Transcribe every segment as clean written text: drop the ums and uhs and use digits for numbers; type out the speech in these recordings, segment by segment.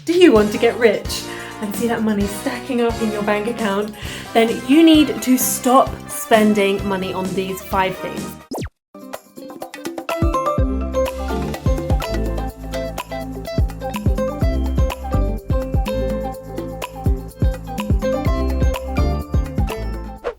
Do you want to get rich and see that money stacking up in your bank account? Then you need to stop spending money on these 5 things.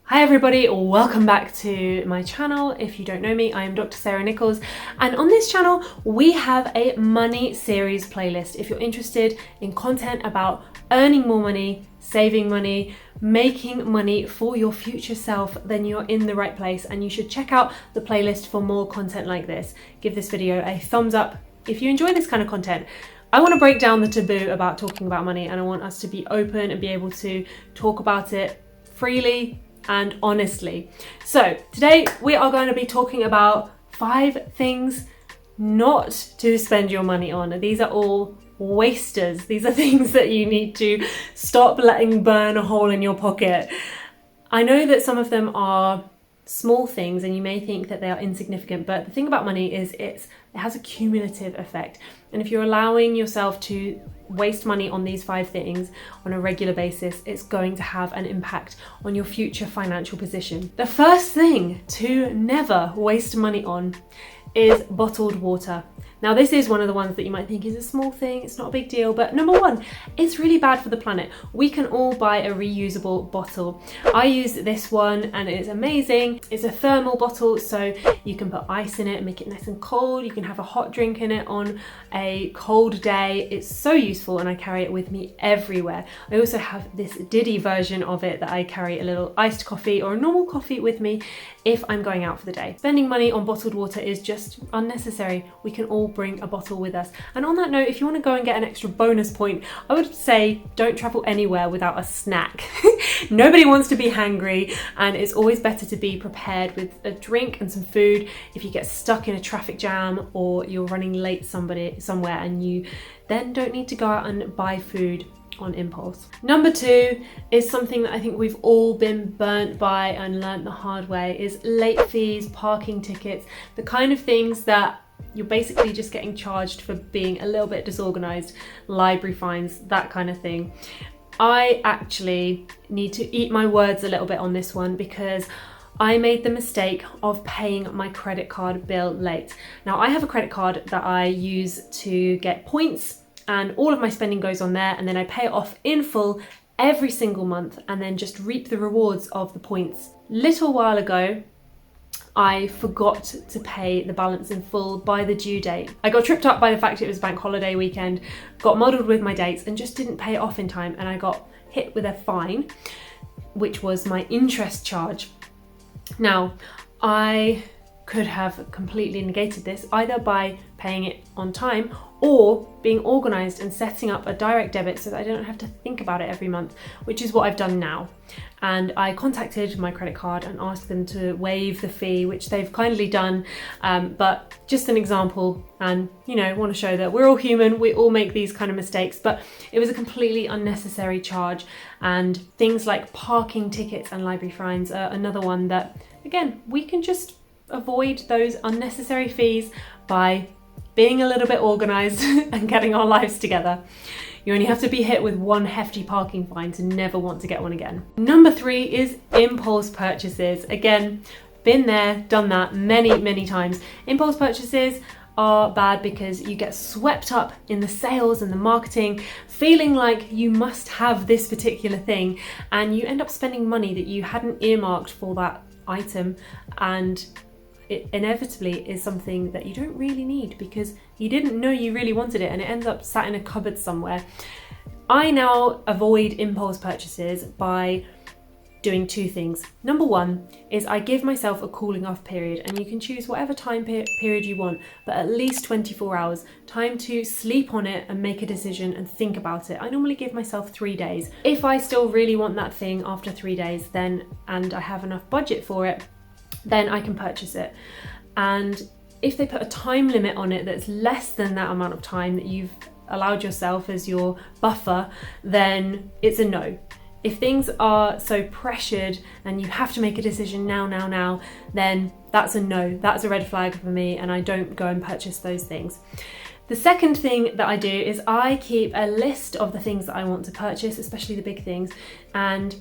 Hi everybody, welcome back to my channel. If you don't know me, I am Dr. Sarah Nicholls, and on this channel we have a money series playlist. If you're interested in content about earning more money, saving money, making money for your future self, then you're in the right place and you should check out the playlist for more content like this. Give this video a thumbs up if you enjoy this kind of content. I want to break down the taboo about talking about money, and I want us to be open and be able to talk about it freely and honestly. So today we are going to be talking about 5 things not to spend your money on. These are all wasters. These are things that you need to stop letting burn a hole in your pocket. I know that some of them are small things and you may think that they are insignificant, but the thing about money is it has a cumulative effect. And if you're allowing yourself to waste money on these 5 things on a regular basis, it's going to have an impact on your future financial position. The first thing to never waste money on is bottled water. Now this is one of the ones that you might think is a small thing, it's not a big deal, but number one, it's really bad for the planet. We can all buy a reusable bottle. I use this one and it's amazing. It's a thermal bottle, so you can put ice in it and make it nice and cold. You can have a hot drink in it on a cold day. It's so useful and I carry it with me everywhere. I also have this Diddy version of it that I carry a little iced coffee or a normal coffee with me if I'm going out for the day. Spending money on bottled water is just unnecessary. We can all bring a bottle with us. And on that note, if you want to go and get an extra bonus point, I would say don't travel anywhere without a snack. Nobody wants to be hangry, and it's always better to be prepared with a drink and some food if you get stuck in a traffic jam or you're running late somewhere and you then don't need to go out and buy food on impulse. Number 2 is something that I think we've all been burnt by and learnt the hard way, is late fees, parking tickets, the kind of things that you're basically just getting charged for being a little bit disorganized, library fines, that kind of thing. I actually need to eat my words a little bit on this one because I made the mistake of paying my credit card bill late. Now I have a credit card that I use to get points, and all of my spending goes on there, and then I pay it off in full every single month and then just reap the rewards of the points. Little while ago, I forgot to pay the balance in full by the due date. I got tripped up by the fact it was bank holiday weekend, got muddled with my dates and just didn't pay it off in time, and I got hit with a fine, which was my interest charge. Now, I could have completely negated this either by paying it on time or being organised and setting up a direct debit so that I don't have to think about it every month, which is what I've done now. And I contacted my credit card and asked them to waive the fee, which they've kindly done, but just an example, and you know, want to show that we're all human, we all make these kind of mistakes, but it was a completely unnecessary charge. And things like parking tickets and library fines are another one that, again, we can just avoid those unnecessary fees by being a little bit organised and getting our lives together. You only have to be hit with one hefty parking fine to never want to get one again. Number 3 is impulse purchases. Again, been there, done that many times. Impulse purchases are bad because you get swept up in the sales and the marketing, feeling like you must have this particular thing, and you end up spending money that you hadn't earmarked for that item, and it inevitably is something that you don't really need because you didn't know you really wanted it, and it ends up sat in a cupboard somewhere. I now avoid impulse purchases by doing 2 things. Number 1 is I give myself a cooling off period, and you can choose whatever time period you want, but at least 24 hours, time to sleep on it and make a decision and think about it. I normally give myself 3 days. If I still really want that thing after 3 days, then, and I have enough budget for it, then I can purchase it. And if they put a time limit on it that's less than that amount of time that you've allowed yourself as your buffer, then it's a no. If things are so pressured and you have to make a decision now, then that's a no. That's a red flag for me, and I don't go and purchase those things. The second thing that I do is I keep a list of the things that I want to purchase, especially the big things, and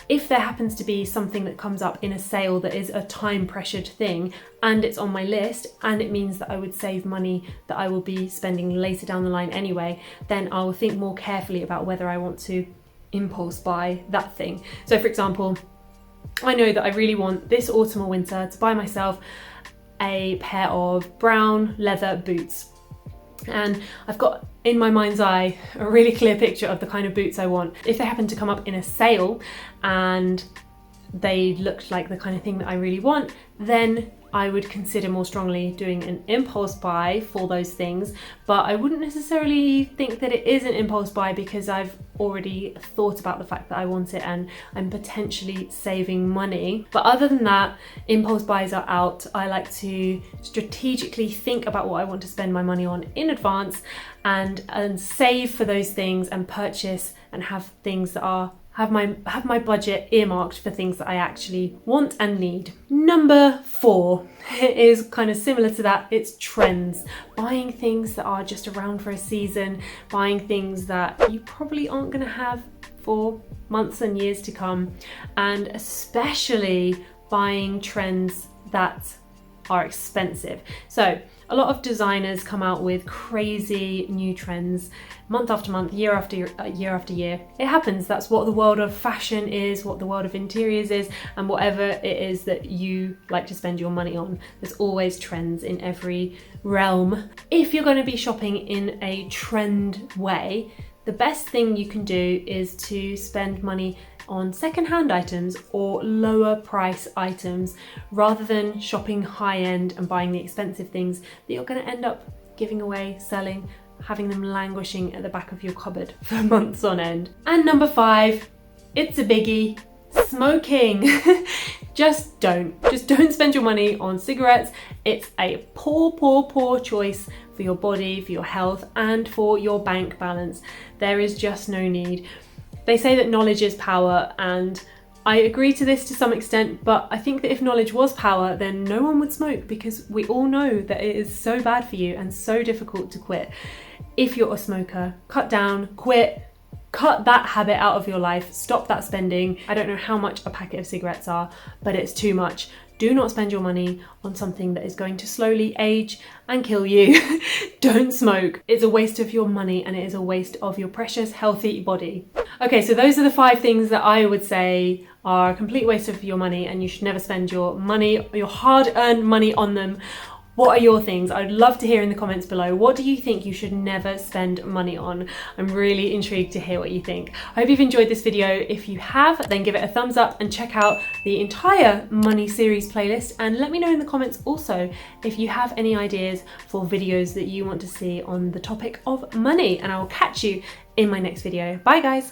if there happens to be something that comes up in a sale that is a time pressured thing and it's on my list and it means that I would save money that I will be spending later down the line anyway, then I will think more carefully about whether I want to impulse buy that thing. So for example, I know that I really want this autumn or winter to buy myself a pair of brown leather boots. And I've got in my mind's eye a really clear picture of the kind of boots I want. If they happen to come up in a sale and they looked like the kind of thing that I really want, then I would consider more strongly doing an impulse buy for those things. But I wouldn't necessarily think that it is an impulse buy because I've already thought about the fact that I want it and I'm potentially saving money. But other than that, impulse buys are out. I like to strategically think about what I want to spend my money on in advance and save for those things and purchase and have things that are have my budget earmarked for things that I actually want and need. Number 4 is kind of similar to that. It's trends. Buying things that are just around for a season, buying things that you probably aren't going to have for months and years to come, and especially buying trends that are expensive. So a lot of designers come out with crazy new trends month after month, year after year. It happens. That's what the world of fashion is, what the world of interiors is, and whatever it is that you like to spend your money on. There's always trends in every realm. If you're going to be shopping in a trend way, the best thing you can do is to spend money on second-hand items or lower price items rather than shopping high-end and buying the expensive things that you're going to end up giving away, selling, having them languishing at the back of your cupboard for months on end. And number 5, it's a biggie, smoking. Just don't spend your money on cigarettes. It's a poor choice for your body, for your health, and for your bank balance. There is just no need. They say that knowledge is power, and I agree to this to some extent, but I think that if knowledge was power, then no one would smoke, because we all know that it is so bad for you and so difficult to quit. If you're a smoker, cut down, quit, cut that habit out of your life, stop that spending. I don't know how much a packet of cigarettes are, but it's too much. Do not spend your money on something that is going to slowly age and kill you. Don't smoke. It's a waste of your money and it is a waste of your precious, healthy body. Okay, so those are the 5 things that I would say are a complete waste of your money and you should never spend your money, your hard-earned money on them. What are your things? I'd love to hear in the comments below. What do you think you should never spend money on? I'm really intrigued to hear what you think. I hope you've enjoyed this video. If you have, then give it a thumbs up and check out the entire money series playlist, and let me know in the comments also if you have any ideas for videos that you want to see on the topic of money, and I will catch you in my next video. Bye guys.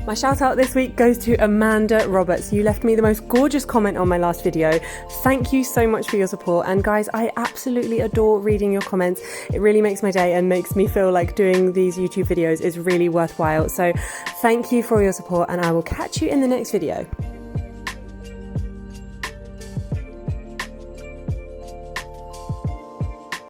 My shout out this week goes to Amanda Roberts. You left me the most gorgeous comment on my last video. Thank you so much for your support. And guys, I absolutely adore reading your comments. It really makes my day and makes me feel like doing these YouTube videos is really worthwhile. So thank you for your support and I will catch you in the next video.